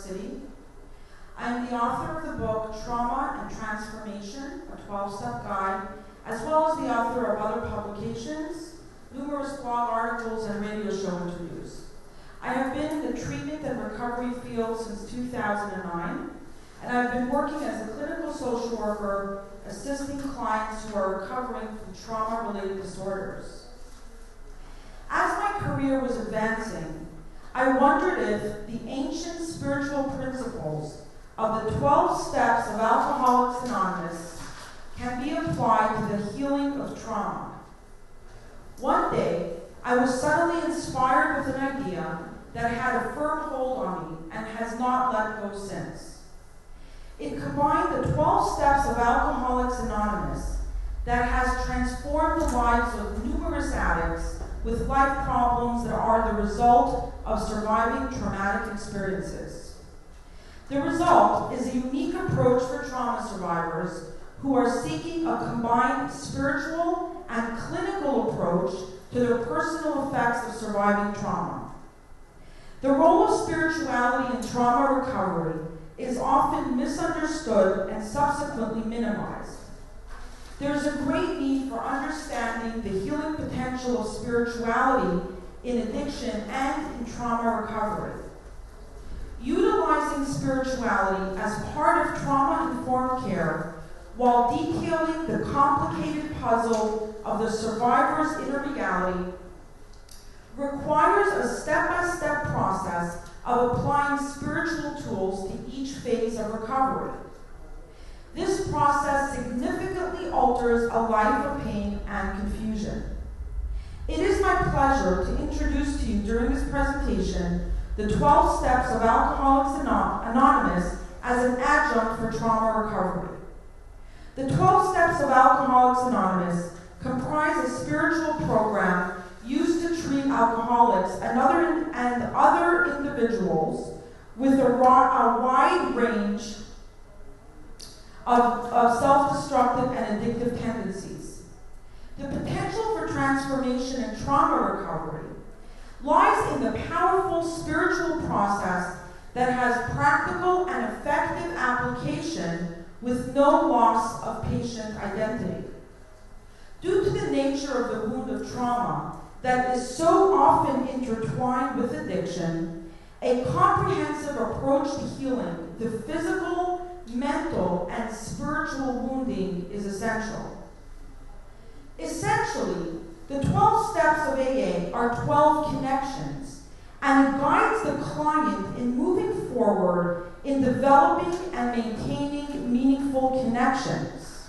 City. I am the author of the book Trauma and Transformation, a 12-step guide, as well as the author of other publications, numerous blog articles, and radio show interviews. I have been in the treatment and recovery field since 2009, and I've been working as a clinical social worker, assisting clients who are recovering from trauma-related disorders. As my career was advancing, I wondered if the ancient spiritual principles of the 12 steps of Alcoholics Anonymous can be applied to the healing of trauma. One day, I was suddenly inspired with an idea that had a firm hold on me and has not let go since. It combined the 12 steps of Alcoholics Anonymous that has transformed the lives of numerous addicts with life problems that are the result of surviving traumatic experiences. The result is a unique approach for trauma survivors who are seeking a combined spiritual and clinical approach to their personal effects of surviving trauma. The role of spirituality in trauma recovery is often misunderstood and subsequently minimized. There is a great need for understanding the healing potential of spirituality in addiction and in trauma recovery. Utilizing spirituality as part of trauma-informed care while detailing the complicated puzzle of the survivor's inner reality requires a step-by-step process of applying spiritual tools to each phase of recovery. This process significantly alters a life of pain and confusion. It is my pleasure to introduce to you during this presentation the 12 steps of Alcoholics Anonymous as an adjunct for trauma recovery. The 12 steps of Alcoholics Anonymous comprise a spiritual program used to treat alcoholics and other individuals with a wide range of self-destructive and addictive tendencies. The potential for transformation in trauma recovery lies in the powerful spiritual process that has practical and effective application with no loss of patient identity. Due to the nature of the wound of trauma that is so often intertwined with addiction, a comprehensive approach to healing the physical, mental, and spiritual wounding is essential. Essentially, the 12 steps of AA are 12 connections, and it guides the client in moving forward in developing and maintaining meaningful connections.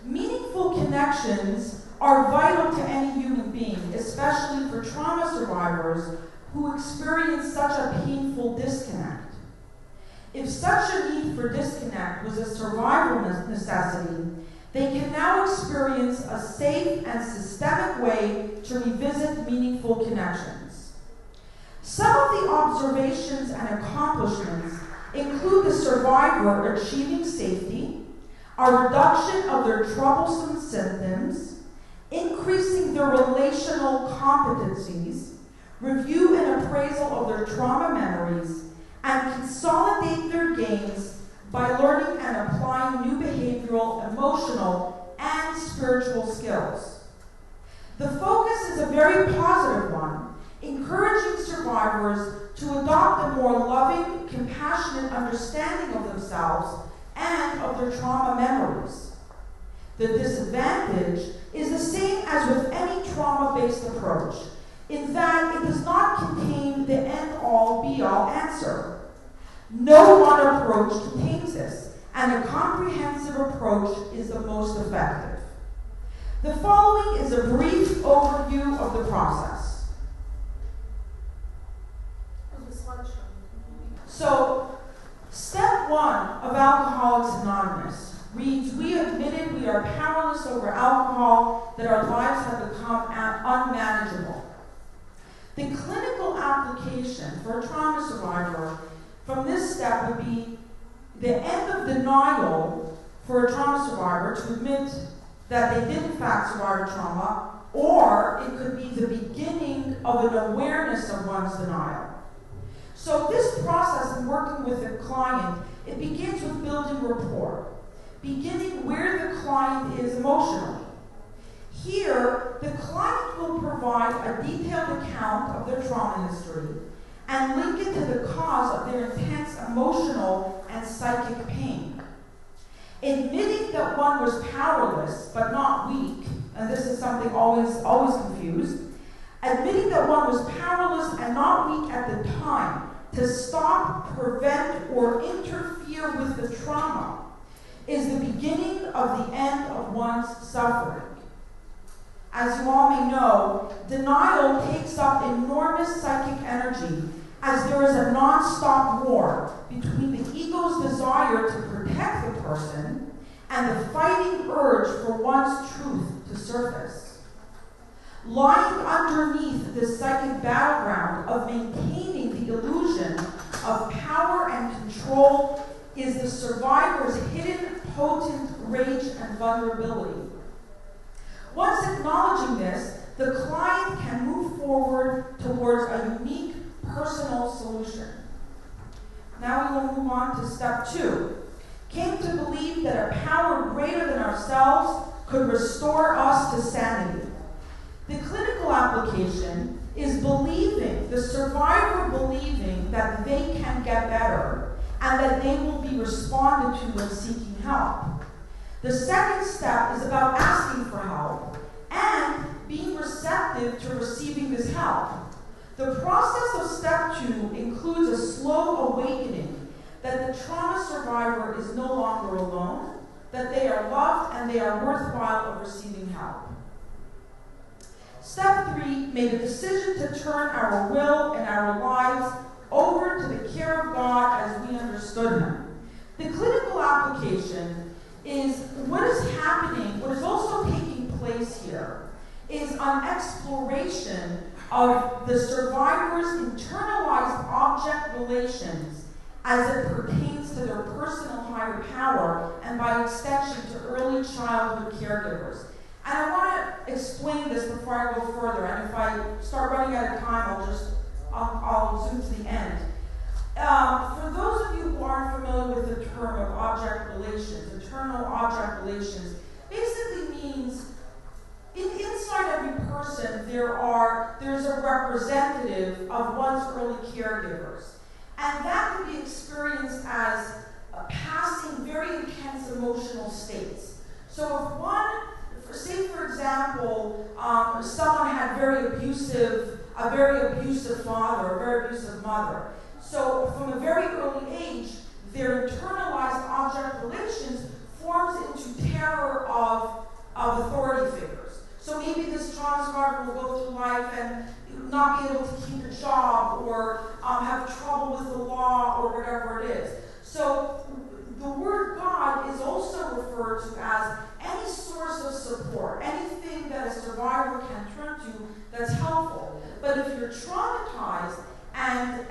Meaningful connections are vital to any human being, especially for trauma survivors who experience such a painful disconnect. If such a need for disconnect was a survival necessity, they can now experience a safe and systemic way to revisit meaningful connections. Some of the observations and accomplishments include the survivor achieving safety, a reduction of their troublesome symptoms, increasing their relational competencies, review and appraisal of their trauma memories, and consolidate their gains by learning and applying new behavioral, emotional, and spiritual skills. The focus is a very positive one, encouraging survivors to adopt a more loving, compassionate understanding of themselves and of their trauma memories. The disadvantage is the same as with any trauma-based approach, in that it does not contain the end-all, be-all answer. No one approach contains this, and a comprehensive approach is the most effective. The following is a brief overview of the process. So, step 1 of Alcoholics Anonymous reads, "We admitted we are powerless over alcohol, that our lives have become unmanageable." The clinical application for a trauma survivor from this step would be the end of denial for a trauma survivor to admit that they did in fact survive a trauma, or it could be the beginning of an awareness of one's denial. So this process in working with a client, it begins with building rapport, beginning where the client is emotionally. Here, the client will provide a detailed account of their trauma history and link it to the cause of their intense emotional and psychic pain. Admitting that one was powerless but not weak, and this is something always confused, admitting that one was powerless and not weak at the time to stop, prevent, or interfere with the trauma is the beginning of the end of one's suffering. As you all may know, denial takes up enormous psychic energy as there is a non-stop war between the ego's desire to protect the person and the fighting urge for one's truth to surface. Lying underneath this psychic battleground of maintaining the illusion of power and control is the survivor's hidden, potent rage and vulnerability. Once acknowledging this, the client can move forward towards a unique personal solution. Now we will move on to step 2. Came to believe that a power greater than ourselves could restore us to sanity. The clinical application is believing, the survivor believing that they can get better and that they will be responded to when seeking help. The second step is about asking for help and being receptive to receiving this help. The process of step 2 includes a slow awakening that the trauma survivor is no longer alone, that they are loved and they are worthwhile of receiving help. Step 3 made a decision to turn our will and our lives over to the care of God as we understood Him. The clinical application is what is happening, what is also taking place here, is an exploration of the survivor's internalized object relations as it pertains to their personal higher power and by extension to early childhood caregivers. And I want to explain this before I go further, and if I start running out of time, I'll zoom to the end. For those of you who aren't familiar with the term of object relations, internal object relations basically means inside every person there's a representative of one's early caregivers. And that can be experienced as passing very intense emotional states. So if one, say for example, someone had a very abusive father, a very abusive mother. So from a very early age, their internalized object relations forms into terror of authority figures. So maybe this trauma survivor will go through life and not be able to keep a job or have trouble with the law or whatever it is. So the word God is also referred to as any source of support, anything that a survivor can turn to that's helpful. But if you're traumatized and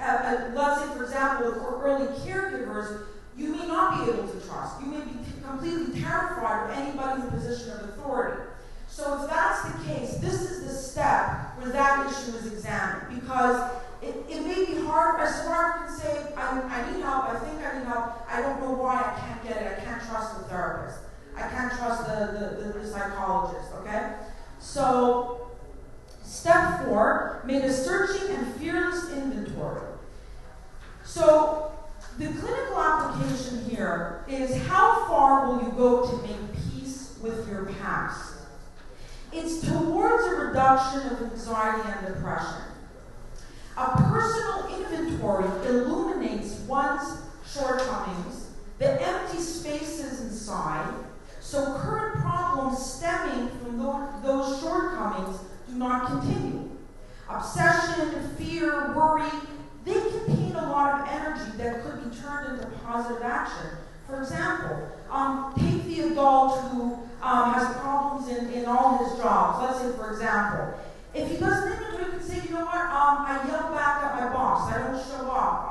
let's say, for example, for early caregivers, you may not be able to trust. You may be completely terrified of anybody in a position of authority. So if that's the case, this is the step where that issue is examined, because it may be hard. A survivor can say, I need help, I think I need help, I don't know why I can't get it, I can't trust the therapist, I can't trust the psychologist, okay? So, step 4, made a searching and fearless inventory. So, the clinical application here is how far will you go to make peace with your past? It's towards a reduction of anxiety and depression. A personal inventory illuminates one's shortcomings, the empty spaces inside, so current problems stemming from those shortcomings do not continue. Obsession, fear, worry, they contain a lot of energy that could be turned into positive action. For example, take the adult who has problems in all his jobs. Let's say, for example, if he does an inventory, he can say, you know what, I yell back at my boss, I don't show up,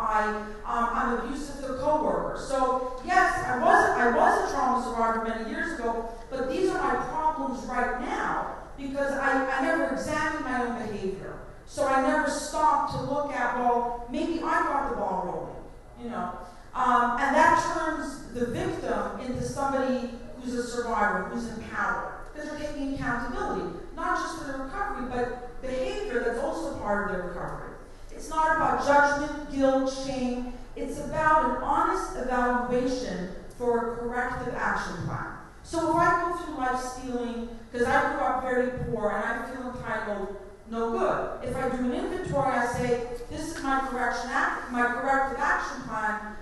I'm abusive to coworkers. So yes, I was a trauma survivor many years ago, but these are my problems right now because I never examined my own behavior. So I never stopped to look at, well, maybe I got the ball rolling, you know. And that turns the victim into somebody who's a survivor, who's in power, because they're taking accountability, not just for the recovery, but behavior that's also part of their recovery. It's not about judgment, guilt, shame. It's about an honest evaluation for a corrective action plan. So if I go through life stealing, because I grew up very poor and I feel entitled, no good. If I do an inventory, I say, this is my corrective action plan,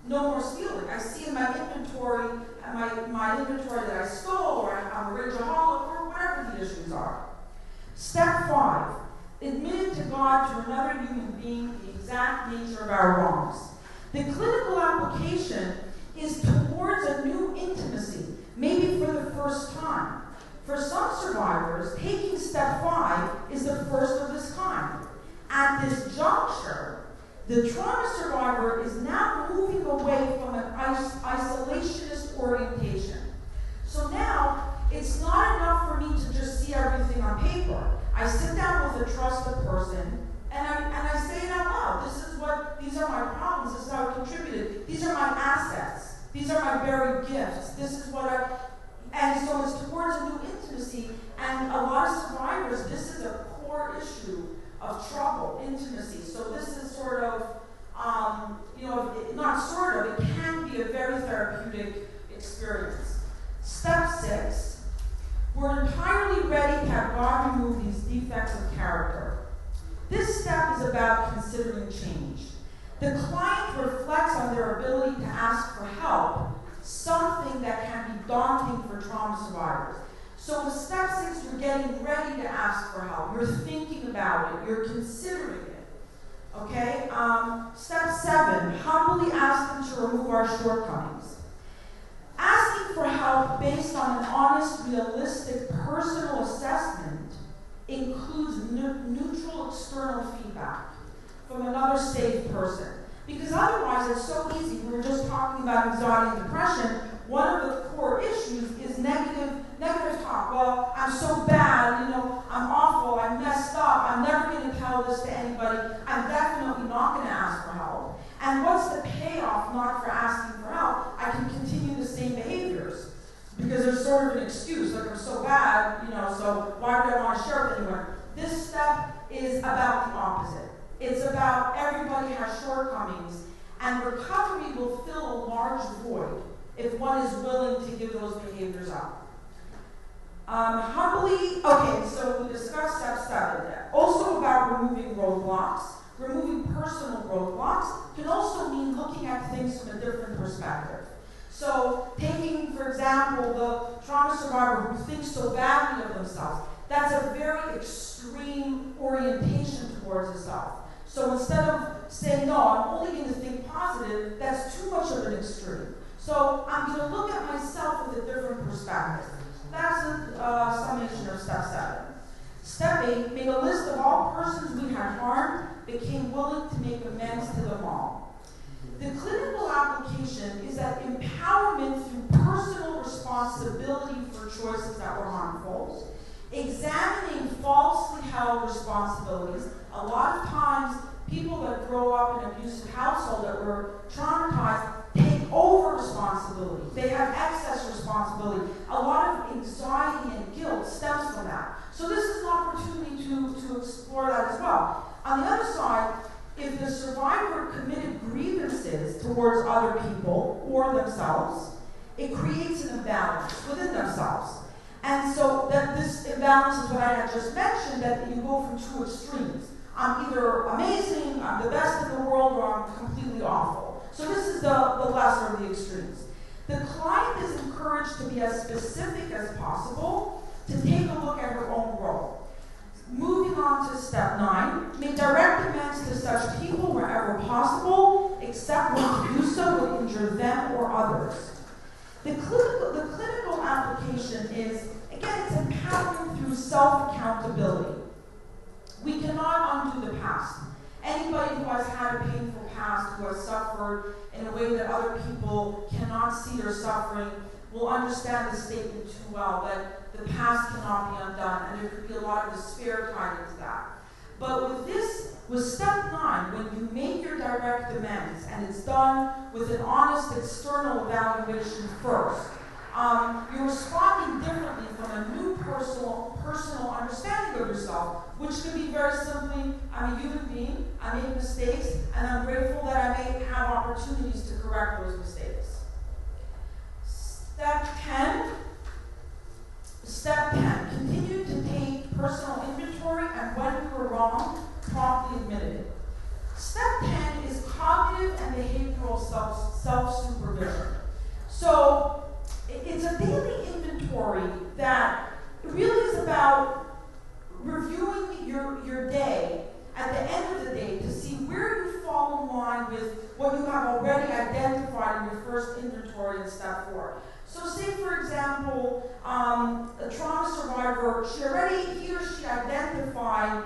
no more stealing. I see in my inventory, my inventory that I stole, or I'm a rageaholic, or whatever the issues are. Step 5, admitting to God, to another human being, the exact nature of our wrongs. The clinical application is towards a new intimacy, maybe for the first time. For some survivors, taking step 5 is the first of this kind. At this juncture, the trauma survivor is now moving away from an isolationist orientation. So now, it's not enough for me to just see everything on paper. I sit down with a trusted person, and I say it out loud. These are my problems, this is how I contributed. These are my assets. These are my buried gifts. This is what and so it's towards a new intimacy, and a lot of survivors, this is a core issue of trouble, intimacy. So this is sort of, not sort of, it can be a very therapeutic experience. Step 6, we're entirely ready to have God remove these defects of character. This step is about considering change. The client reflects on their ability to ask for help, something that can be daunting for trauma survivors. So with step 6, you're getting ready to ask for help. You're thinking about it. You're considering it. Okay? Step 7, humbly ask them to remove our shortcomings. Asking for help based on an honest, realistic, personal assessment includes neutral external feedback from another safe person. Because otherwise, it's so easy. We were just talking about anxiety and depression. One of the core issues is negative talk. Well, I'm so bad, I'm awful, I'm messed up, I'm never going to tell this to anybody, I'm definitely not going to ask for help. And what's the payoff not for asking for help? I can continue the same behaviors. Because there's sort of an excuse, like I'm so bad, so why would I want to share with anyone? This step is about the opposite. It's about everybody has shortcomings, and recovery will fill a large void if one is willing to give those behaviors up. So we discussed step 7. Also about removing roadblocks. Removing personal roadblocks can also mean looking at things from a different perspective. So taking, for example, the trauma survivor who thinks so badly of themselves, that's a very extreme orientation towards herself. So instead of saying, no, I'm only going to think positive, that's too much of an extreme. So I'm going to look at myself with a different perspective. That's a summation of step 7. Step 8, made a list of all persons we had harmed, became willing to make amends to them all. The clinical application is that empowerment through personal responsibility for choices that were harmful, examining falsely held responsibilities. A lot of times, people that grow up in an abusive household that were traumatized take over responsibility. They have excess responsibility. A lot of anxiety and guilt stems from that. So this is an opportunity to explore that as well. On the other side, if the survivor committed grievances towards other people or themselves, it creates an imbalance within themselves. And so that this imbalance is what I had just mentioned, that you go from two extremes. I'm either amazing, I'm the best in the world, or I'm completely awful. So this is the lesser of the extremes. The client is encouraged to be as specific as possible, to take a look at her own role. Moving on to step 9, make direct amends to such people wherever possible, except when to do so would injure them or others. The clinical application is, again, it's empowerment through self-accountability. We cannot undo the past. Anybody who has had a painful past, who has suffered in a way that other people cannot see their suffering, will understand the statement too well, that the past cannot be undone, and there could be a lot of despair tied into that. But with step 9, when you make your direct amends, and it's done with an honest external evaluation first, you're responding differently from a new personal understanding of yourself, which can be very simply, I'm a human being, I make mistakes, and I'm grateful that I may have opportunities to correct those mistakes. Step 10, continue to take personal inventory, and when you were wrong, promptly admit it. Step 10 is cognitive and behavioral self-supervision. So it's a daily inventory that really is about reviewing your day at the end of the day to see where you fall in line with what you have already identified in your first inventory in step 4. So say, for example, a trauma survivor, he or she identified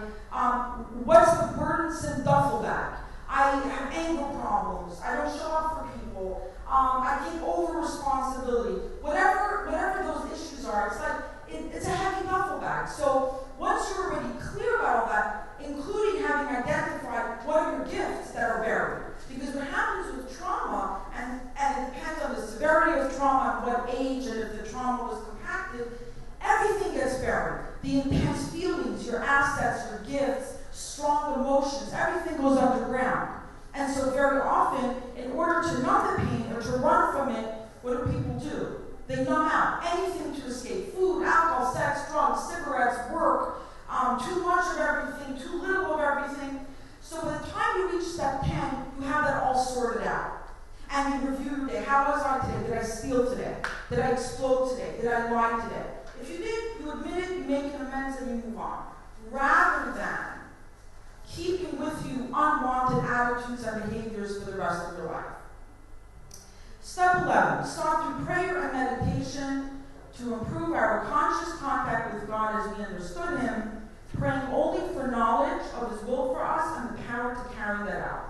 what's the burdensome duffel bag. I have anger problems. I don't show up for people. I take over responsibility. Whatever those issues are, it's like it's a heavy duffel bag. So once you're already clear about all that, including having identified what are your gifts that are buried. Because what happens with trauma, and it depends on the severity of trauma, and what age, and if the trauma was compacted, everything gets buried. The intense feelings, your assets, your gifts, strong emotions, everything goes underground. And so very often, in order to numb the pain or to run from it, what do people do? They numb out anything to escape. Food, alcohol, sex, drugs, cigarettes, work, too much of everything, too little of everything. So by the time you reach step 10, you have that all sorted out. And you review your day. How was I today? Did I steal today? Did I explode today? Did I lie today? If you did, you admit it, you make an amends, and you move on. Rather than keeping with you unwanted attitudes and behaviors for the rest of your life. Step 11, start through prayer and meditation to improve our conscious contact with God as we understood Him, praying only for knowledge of His will for us and the power to carry that out.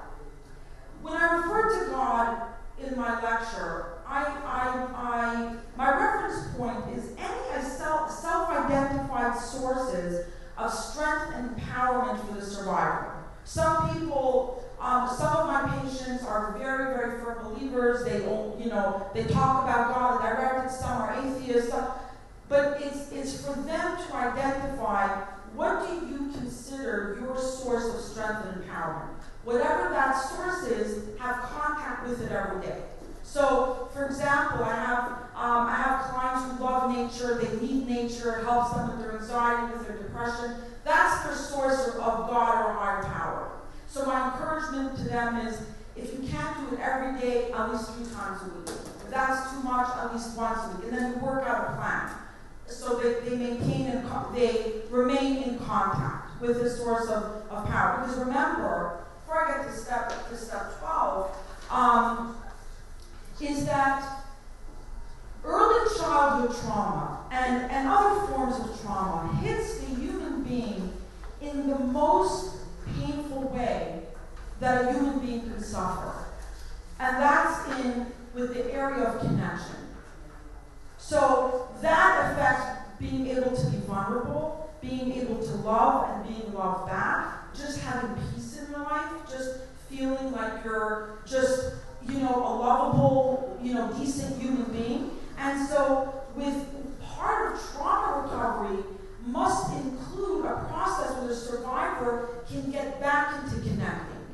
When I refer to God in my lecture, my reference point is any self-identified sources of strength and empowerment for the survivor. Some people, some of my patients are very, very firm believers. They talk about God directed. Some are atheists. But it's for them to identify what do you consider your source of strength and empowerment. Whatever that source is, have contact with it every day. So, for example, I have clients who love nature, they need nature, it helps them with their anxiety, with their depression. That's their source of God or higher power. So my encouragement to them is, if you can't do it every day, at least 3 times a week. If that's too much, at least once a week. And then you work out a plan. So they remain in contact with the source of power. Because remember, before I get to step 12, is that early childhood trauma and other forms of trauma hits the human being in the most painful way that a human being can suffer. And that's with the area of connection. So that affects being able to be vulnerable, being able to love and being loved back, just having peace in your life, just feeling like you're just a lovable, decent human being. And so part of trauma recovery must include a process where the survivor can get back into connecting.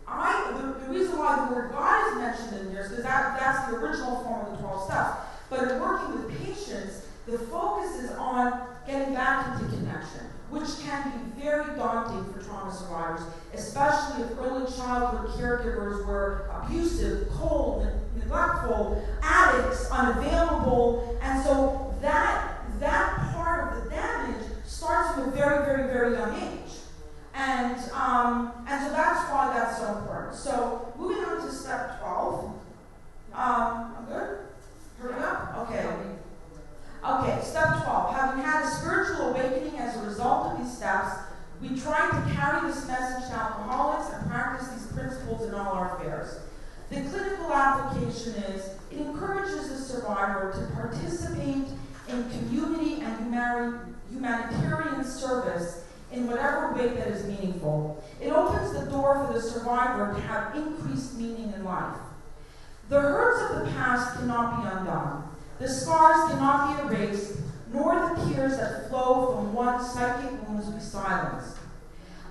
The reason why the word God is mentioned in here is because that's the original form of the 12 steps. But in working with patients, the focus is on getting back into connection, which can be very daunting for trauma survivors, especially if early childhood caregivers were abusive, cold, neglectful, addicts, unavailable, and so that part of the damage starts from a very, very, very young age. And so that's why that's so important. So moving on to step 12. I'm good? Hurry up? Okay. Okay, step 12. Having had a spiritual awakening as a result of these steps, we try to carry this message to alcoholics and practice these principles in all our affairs. The clinical application is, it encourages the survivor to participate in community and humanitarian service in whatever way that is meaningful. It opens the door for the survivor to have increased meaning in life. The hurts of the past cannot be undone. The scars cannot be erased, nor the tears that flow from one's psychic wounds be silenced.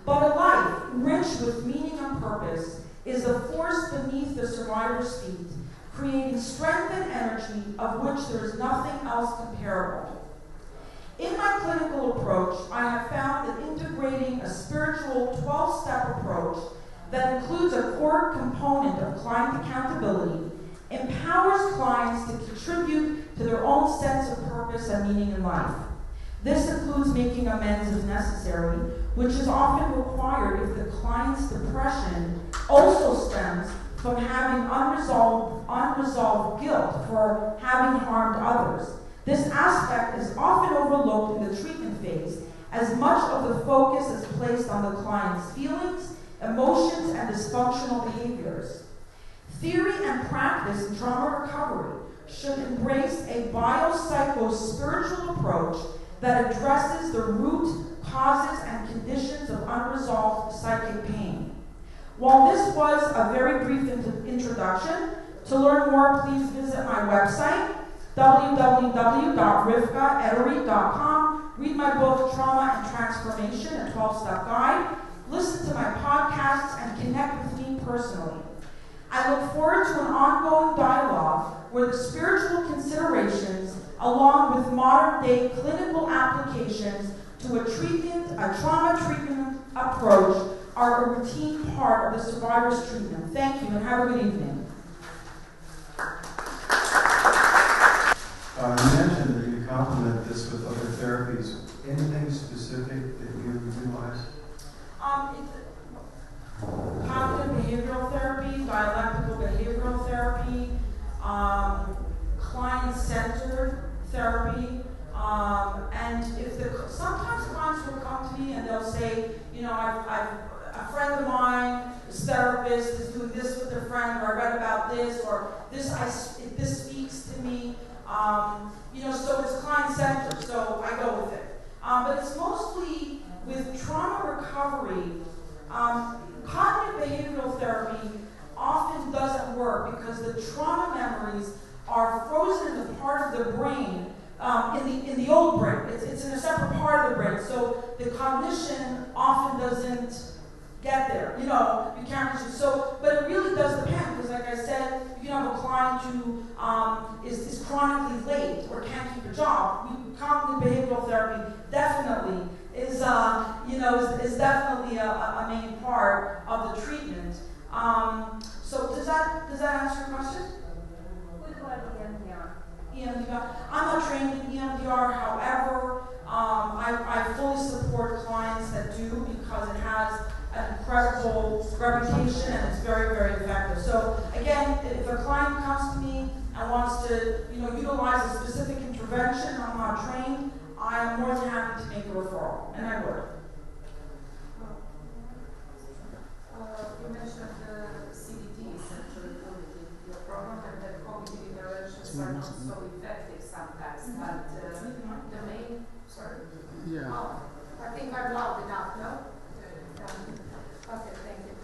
But a life rich with meaning and purpose is a force beneath the survivor's feet, creating strength and energy of which there is nothing else comparable. In my clinical approach, I have found that integrating a spiritual 12-step approach that includes a core component of client accountability empowers clients to contribute to their own sense of purpose and meaning in life. This includes making amends if necessary, which is often required if the client's depression also stems from having unresolved guilt for having harmed others. This aspect is often overlooked in the treatment phase, as much of the focus is placed on the client's feelings, emotions, and dysfunctional behaviors. Theory and practice in trauma recovery should embrace a biopsycho-spiritual approach that addresses the root causes and conditions of unresolved psychic pain. While this was a very brief introduction, to learn more, please visit my website, www.rivkaedery.com. Read my book, Trauma and Transformation, a 12-Step Guide. Listen to my podcasts and connect with me personally. I look forward to an ongoing dialogue where the spiritual considerations, along with modern-day clinical applications to a trauma treatment approach, are a routine part of the survivor's treatment. Thank you, and have a good evening. You mentioned that you complement this with other therapies. Anything specific that you utilize? Cognitive behavioral therapy, dialectical behavioral therapy, client-centered therapy, and sometimes clients will come to me and they'll say, you know, a friend of mine, this therapist, is doing this with their friend, or I read about this, or this speaks to me. You know, so it's client-centered, so I go with it. But it's mostly with trauma recovery. Cognitive behavioral therapy often doesn't work because the trauma memories are frozen in the part of the brain, in the old brain. It's in a separate part of the brain, so the cognition often doesn't get there. You know, you can't reach it. So, but it really does depend, because like I said, you can have a client who is chronically late or can't keep a job. Cognitive behavioral therapy definitely is definitely a main part of the treatment. So does that answer your question? What about EMDR? EMDR. I'm not trained in EMDR, however, I fully support clients that do, because it has an incredible reputation and it's very, very effective. So again, if a client comes to me and wants to, you know, utilize a specific intervention, I'm not trained, I am more than happy to make a referral, and I would. You mentioned CBT, central unity, your program, and that cognitive interventions are not so effective sometimes, but the main, sorry? Yeah. Oh, I think I'm loud enough, no? Okay, thank you.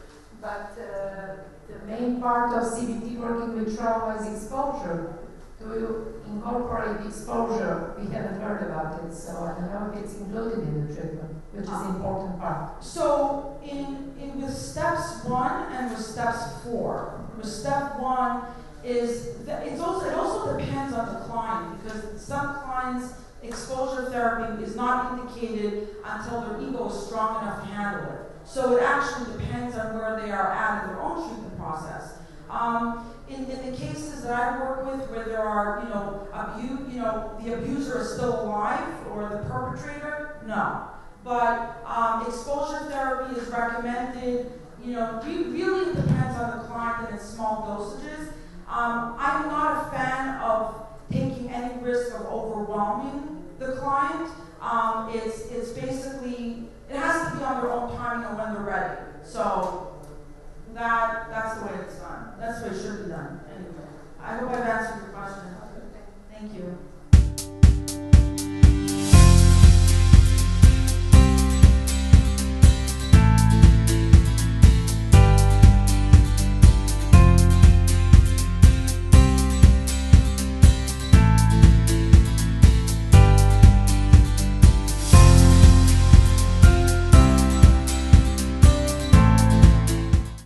But the main part of CBT working with trauma is exposure. Do you incorporate exposure? We haven't heard about it, so I don't know if it's included in the treatment, which is an important part. So with steps 1 and with steps 4, with step 1 it also depends on the client, because some clients exposure therapy is not indicated until their ego is strong enough to handle it. So it actually depends on where they are at in their own treatment process. In the cases that I work with where there are, the abuser is still alive or the perpetrator, no. But exposure therapy is recommended, really depends on the client and its small dosages. I'm not a fan of taking any risk of overwhelming the client. It's basically, it has to be on their own timing and when they're ready. So that's the way it's done. That's the way it should be done. Anyway, I hope I've answered your question. Thank you.